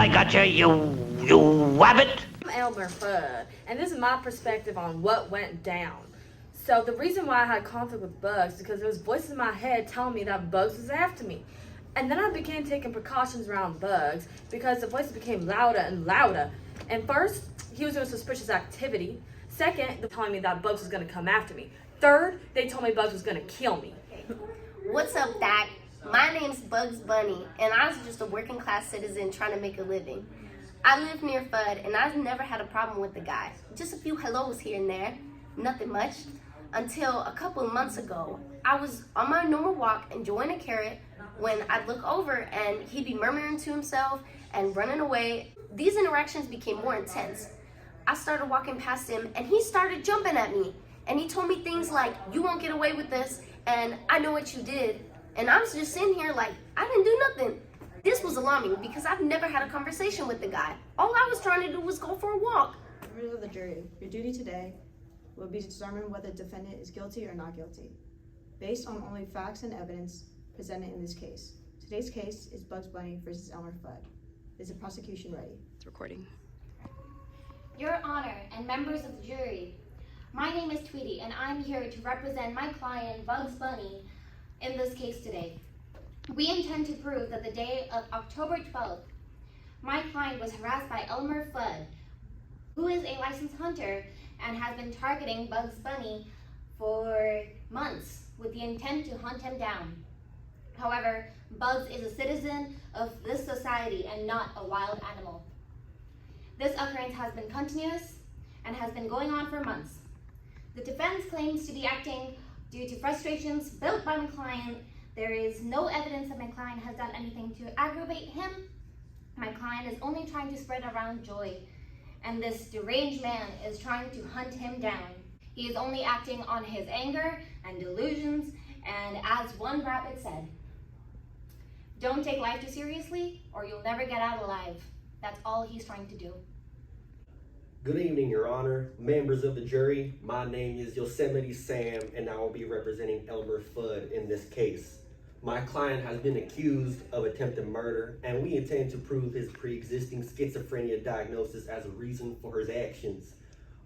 I gotcha, you wabbit! I'm Elmer Fudd, and this is my perspective on what went down. So the reason why I had conflict with Bugs is because there was voices in my head telling me that Bugs was after me. And then I began taking precautions around Bugs because the voices became louder and louder. And first, he was doing suspicious activity. Second, they're telling me that Bugs was going to come after me. Third, they told me Bugs was going to kill me. What's up, Doc? My name's Bugs Bunny, and I was just a working class citizen trying to make a living. I live near Fudd, and I've never had a problem with the guy. Just a few hellos here and there, nothing much. Until a couple of months ago, I was on my normal walk enjoying a carrot when I'd look over and he'd be murmuring to himself and running away. These interactions became more intense. I started walking past him, and he started jumping at me. And he told me things like, "You won't get away with this," and "I know what you did." And I was just sitting here like, I didn't do nothing. This was alarming because I've never had a conversation with the guy. All I was trying to do was go for a walk. Members of the jury, your duty today will be to determine whether the defendant is guilty or not guilty, based on only facts and evidence presented in this case. Today's case is Bugs Bunny versus Elmer Fudd. Is the prosecution ready? It's recording. Your Honor and members of the jury, my name is Tweety, and I'm here to represent my client, Bugs Bunny, in this case today. We intend to prove that the day of October 12th, my client was harassed by Elmer Fudd, who is a licensed hunter and has been targeting Bugs Bunny for months with the intent to hunt him down. However, Bugs is a citizen of this society and not a wild animal. This occurrence has been continuous and has been going on for months. The defense claims to be acting due to frustrations built by my client. There is no evidence that my client has done anything to aggravate him. My client is only trying to spread around joy, and this deranged man is trying to hunt him down. He is only acting on his anger and delusions, and as one rabbit said, "Don't take life too seriously or you'll never get out alive." That's all he's trying to do. Good evening, Your Honor, members of the jury. My name is Yosemite Sam, and I will be representing Elmer Fudd in this case. My client has been accused of attempted murder, and we intend to prove his pre-existing schizophrenia diagnosis as a reason for his actions.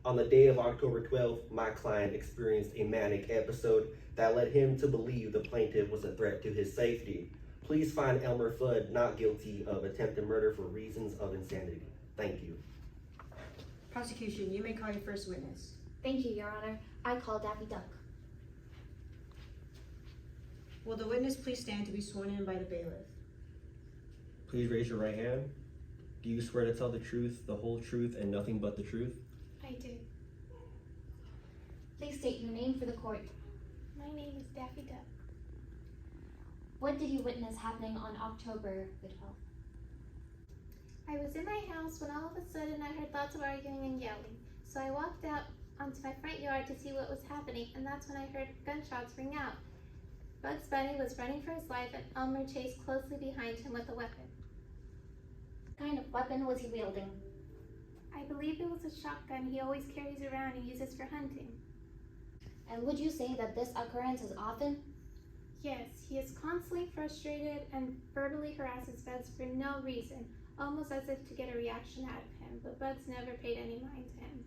On the day of October 12th, my client experienced a manic episode that led him to believe the plaintiff was a threat to his safety. Please find Elmer Fudd not guilty of attempted murder for reasons of insanity. Thank you. Prosecution, you may call your first witness. Thank you, Your Honor. I call Daffy Duck. Will the witness please stand to be sworn in by the bailiff? Please raise your right hand. Do you swear to tell the truth, the whole truth, and nothing but the truth? I do. Please state your name for the court. My name is Daffy Duck. What did you witness happening on October the 12th? I was in my house when all of a sudden I heard lots of arguing and yelling. So I walked out onto my front yard to see what was happening, and that's when I heard gunshots ring out. Bugs Bunny was running for his life, and Elmer chased closely behind him with a weapon. What kind of weapon was he wielding? I believe it was a shotgun he always carries around and uses for hunting. And would you say that this occurrence is often? Yes, he is constantly frustrated and verbally harasses Bugs for no reason, almost as if to get a reaction out of him, but Bugs never paid any mind to him.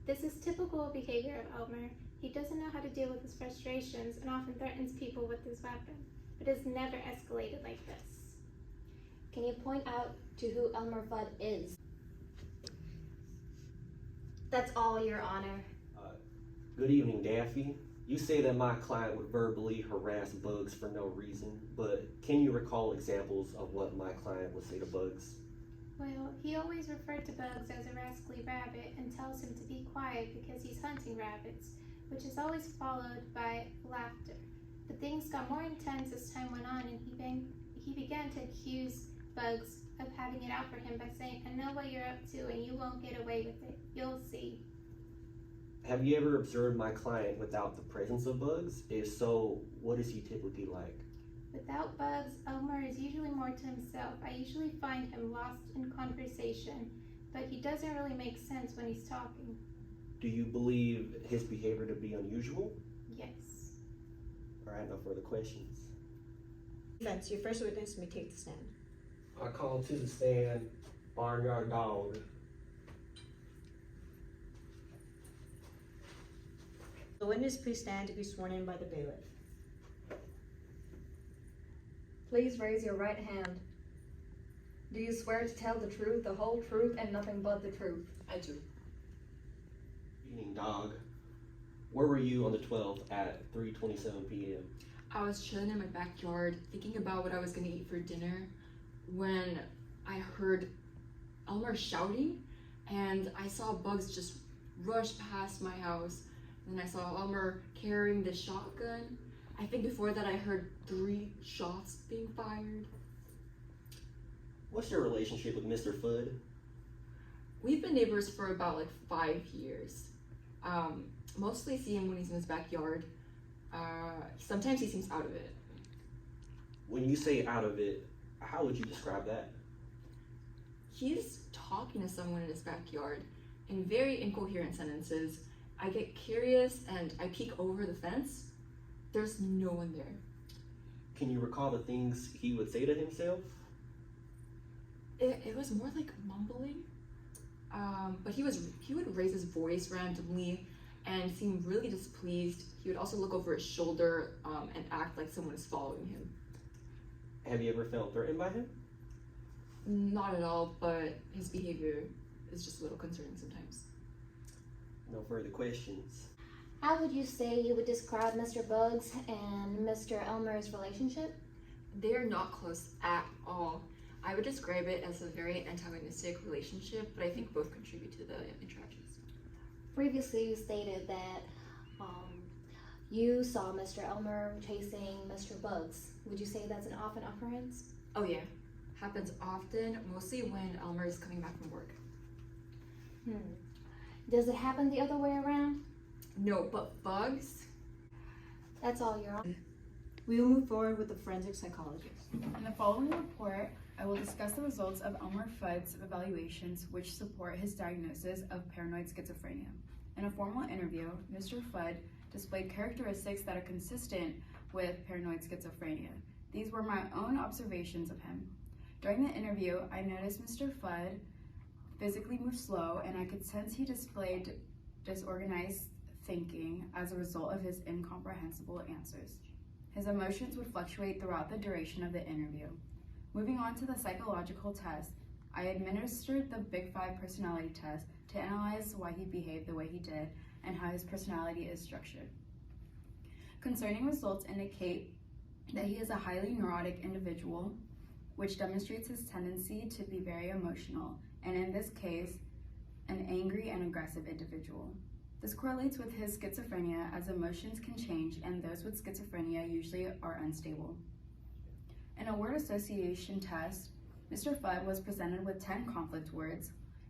This is typical behavior of Elmer. He doesn't know how to deal with his frustrations and often threatens people with his weapon, but has never escalated like this. Can you point out to who Elmer Fudd is? That's all, Your Honor. Good evening, Daffy. You say that my client would verbally harass Bugs for no reason, but can you recall examples of what my client would say to Bugs? Well, he always referred to Bugs as a rascally rabbit and tells him to be quiet because he's hunting rabbits, which is always followed by laughter. But things got more intense as time went on, and he began to accuse Bugs of having it out for him by saying, "I know what you're up to and you won't get away with it. You'll see." Have you ever observed my client without the presence of Bugs? If so, what is he typically like? Without Bugs, Elmer is usually more to himself. I usually find him lost in conversation, but he doesn't really make sense when he's talking. Do you believe his behavior to be unusual? Yes. All right, no further questions. Defense, your first witness may take the stand. I call to the stand Barnyard dog. The witness please stand to be sworn in by the bailiff. Please raise your right hand. Do you swear to tell the truth, the whole truth, and nothing but the truth? I do. Eating dog. Where were you on the 12th at 3:27 p.m.? I was chilling in my backyard thinking about what I was gonna eat for dinner when I heard Elmer shouting and I saw Bugs just rush past my house. And I saw Elmer carrying the shotgun. I think before that I heard 3 shots being fired. What's your relationship with Mr. Fudd? We've been neighbors for about like 5 years. Mostly see him when he's in his backyard. Sometimes he seems out of it. When you say out of it, how would you describe that? He's talking to someone in his backyard in very incoherent sentences. I get curious and I peek over the fence. There's no one there. Can you recall the things he would say to himself? It was more like mumbling. But he would raise his voice randomly and seem really displeased. He would also look over his shoulder and act like someone is following him. Have you ever felt threatened by him? Not at all, but his behavior is just a little concerning sometimes. No further questions. How would you say you would describe Mr. Bugs and Mr. Elmer's relationship? They are not close at all. I would describe it as a very antagonistic relationship, but I think both contribute to the interactions. Previously, you stated that you saw Mr. Elmer chasing Mr. Bugs. Would you say that's an often occurrence? Oh yeah, happens often, mostly when Elmer is coming back from work. Does it happen the other way around? No, but Bugs? That's all, Your Honor. We will move forward with the forensic psychologist. In the following report, I will discuss the results of Elmer Fudd's evaluations which support his diagnosis of paranoid schizophrenia. In a formal interview, Mr. Fudd displayed characteristics that are consistent with paranoid schizophrenia. These were my own observations of him. During the interview, I noticed Mr. Fudd physically moved slow and I could sense he displayed disorganized thinking as a result of his incomprehensible answers. His emotions would fluctuate throughout the duration of the interview. Moving on to the psychological test, I administered the Big 5 personality test to analyze why he behaved the way he did and how his personality is structured. Concerning results indicate that he is a highly neurotic individual, which demonstrates his tendency to be very emotional, and in this case, an angry and aggressive individual. This correlates with his schizophrenia as emotions can change and those with schizophrenia usually are unstable. In a word association test, Mr. Fudd was presented with 10 conflict words,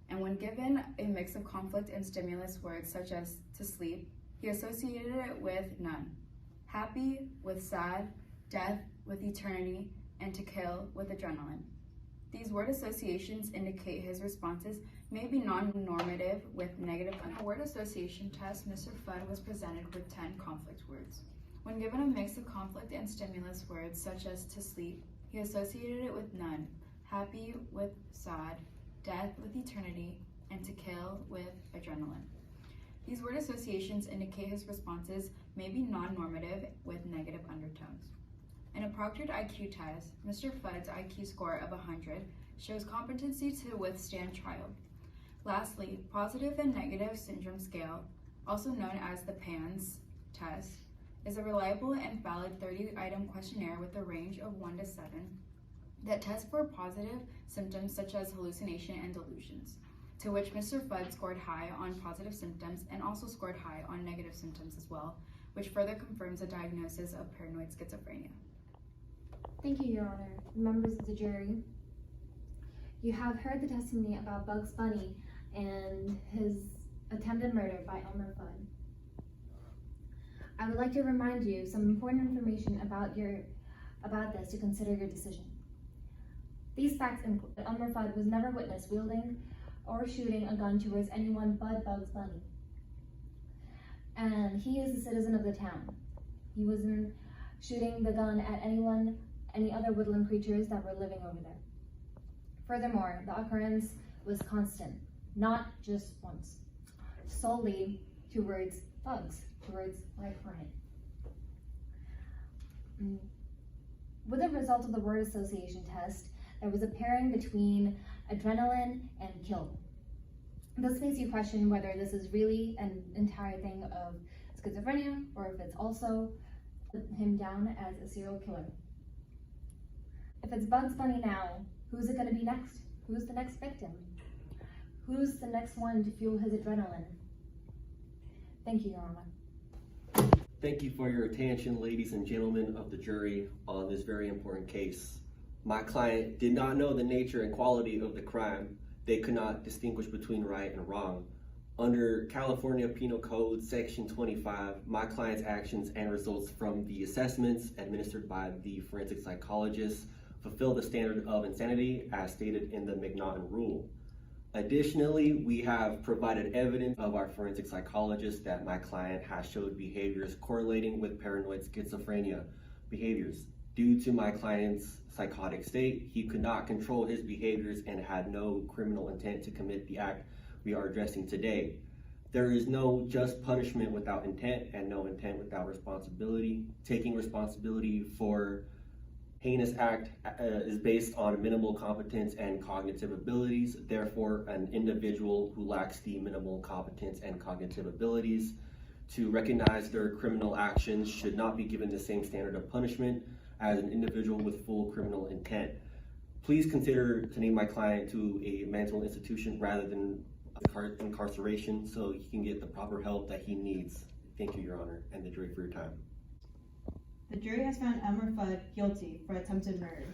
and when given a mix of conflict and stimulus words such as to sleep, he associated it with none, happy with sad, death with eternity, and to kill with adrenaline. These word associations indicate his responses may be non-normative with negative. On a word association test, Mr. Fudd was presented with 10 conflict words. When given a mix of conflict and stimulus words such as to sleep, he associated it with none, happy with sad, death with eternity, and to kill with adrenaline. These word associations indicate his responses may be non-normative with negative undertones. In a proctored IQ test, Mr. Fudd's IQ score of 100 shows competency to withstand trial. Lastly, positive and negative syndrome scale, also known as the PANS test, is a reliable and valid 30-item questionnaire with a range of 1 to 7 that tests for positive symptoms such as hallucination and delusions, to which Mr. Fudd scored high on positive symptoms and also scored high on negative symptoms as well, which further confirms a diagnosis of paranoid schizophrenia. Thank you, Your Honor. Members of the jury, you have heard the testimony about Bugs Bunny and his attempted murder by Elmer Fudd. I would like to remind you some important information about this to consider your decision. These facts include that Elmer Fudd was never witnessed wielding or shooting a gun towards anyone but Bugs Bunny. And he is a citizen of the town. He wasn't shooting the gun at any other woodland creatures that were living over there. Furthermore, the occurrence was constant, not just once, solely towards Bugs, towards my client. With the result of the word association test, there was a pairing between adrenaline and kill. This makes you question whether this is really an entire thing of schizophrenia or if it's also him down as a serial killer. If it's Bugs Bunny now, who's it going to be next? Who's the next victim? Who's the next one to fuel his adrenaline? Thank you, Your Honor. Thank you for your attention, ladies and gentlemen of the jury, on this very important case. My client did not know the nature and quality of the crime. They could not distinguish between right and wrong. Under California Penal Code Section 25, my client's actions and results from the assessments administered by the forensic psychologist fulfill the standard of insanity as stated in the McNaughton Rule. Additionally, we have provided evidence of our forensic psychologist that my client has showed behaviors correlating with paranoid schizophrenia behaviors. Due to my client's psychotic state, he could not control his behaviors and had no criminal intent to commit the act we are addressing today. There is no just punishment without intent and no intent without responsibility. Taking responsibility for heinous act is based on minimal competence and cognitive abilities. Therefore, an individual who lacks the minimal competence and cognitive abilities to recognize their criminal actions should not be given the same standard of punishment as an individual with full criminal intent. Please consider to name my client to a mental institution rather than incarceration so he can get the proper help that he needs. Thank you, Your Honor, and the jury for your time. The jury has found Elmer Fudd guilty for attempted murder.